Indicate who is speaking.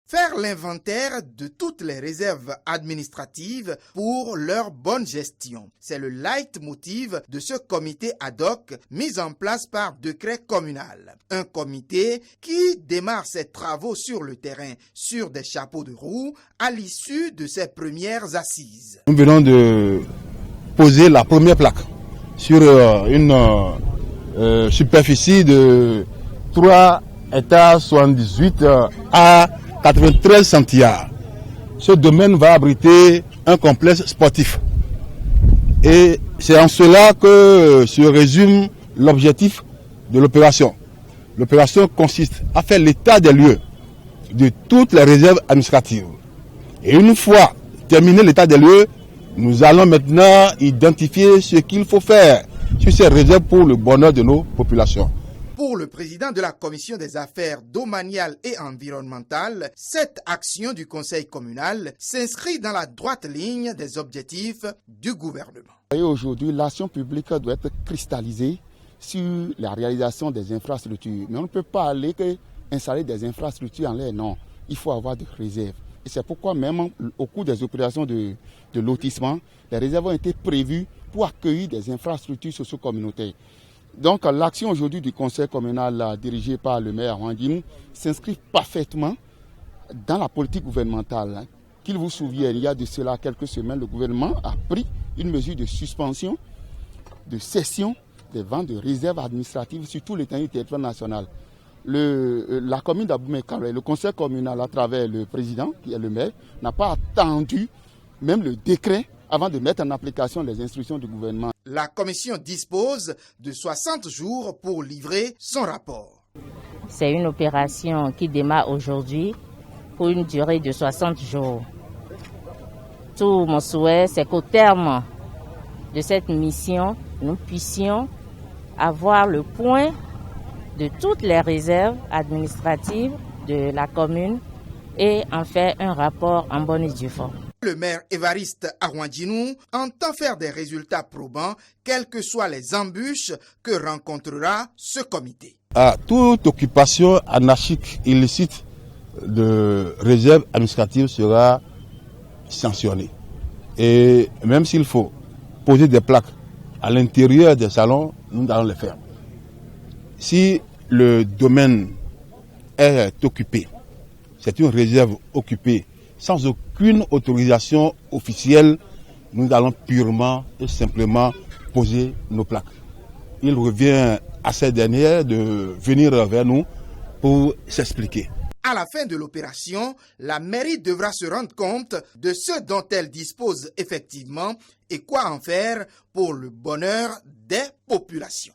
Speaker 1: faire l'inventaire de toutes les réserves administratives pour leur bonne gestion. C'est le leitmotiv de ce comité ad hoc mis en place par décret communal. Un comité qui démarre ses travaux sur le terrain sur des chapeaux de roue à l'issue de ses premières assises.
Speaker 2: Nous venons de poser la première plaque sur une superficie de 3 hectares 78 à 93 centiards. Ce domaine va abriter un complexe sportif. Et c'est en cela que se résume l'objectif de l'opération. L'opération consiste à faire l'état des lieux de toutes les réserves administratives. Et une fois terminé l'état des lieux, nous allons maintenant identifier ce qu'il faut faire sur ces réserves pour le bonheur de nos populations.
Speaker 1: Pour le président de la Commission des affaires domaniales et environnementales, cette action du Conseil communal s'inscrit dans la droite ligne des objectifs du gouvernement.
Speaker 3: Aujourd'hui, l'action publique doit être cristallisée sur la réalisation des infrastructures. Mais on ne peut pas aller installer des infrastructures en l'air, non. Il faut avoir des réserves. Et c'est pourquoi même au cours des opérations de lotissement, les réserves ont été prévues pour accueillir des infrastructures socio-communautaires. Donc l'action aujourd'hui du conseil communal dirigé par le maire Wandine s'inscrit parfaitement dans la politique gouvernementale. Qu'il vous souvienne, il y a de cela quelques semaines, le gouvernement a pris une mesure de suspension, de cession des ventes de réserves administratives sur tout l'étendue du territoire national. La commune d'Abomey-Calaoué, le conseil communal à travers le président, qui est le maire, n'a pas attendu même le décret avant de mettre en application les instructions du gouvernement.
Speaker 1: La commission dispose de 60 jours pour livrer son rapport.
Speaker 4: C'est une opération qui démarre aujourd'hui pour une durée de 60 jours. Tout mon souhait, c'est qu'au terme de cette mission, nous puissions avoir le point de toutes les réserves administratives de la commune et en faire un rapport en bonne et due forme.
Speaker 1: Le maire Évariste Arwandinou entend faire des résultats probants, quelles que soient les embûches que rencontrera ce comité.
Speaker 2: À toute occupation anarchique illicite de réserve administrative sera sanctionnée. Et même s'il faut poser des plaques à l'intérieur des salons, nous allons les faire. Si le domaine est occupé, c'est une réserve occupée, sans aucune autorisation officielle, nous allons purement et simplement poser nos plaques. Il revient à ces dernières de venir vers nous pour s'expliquer.
Speaker 1: À la fin de l'opération, la mairie devra se rendre compte de ce dont elle dispose effectivement et quoi en faire pour le bonheur des populations.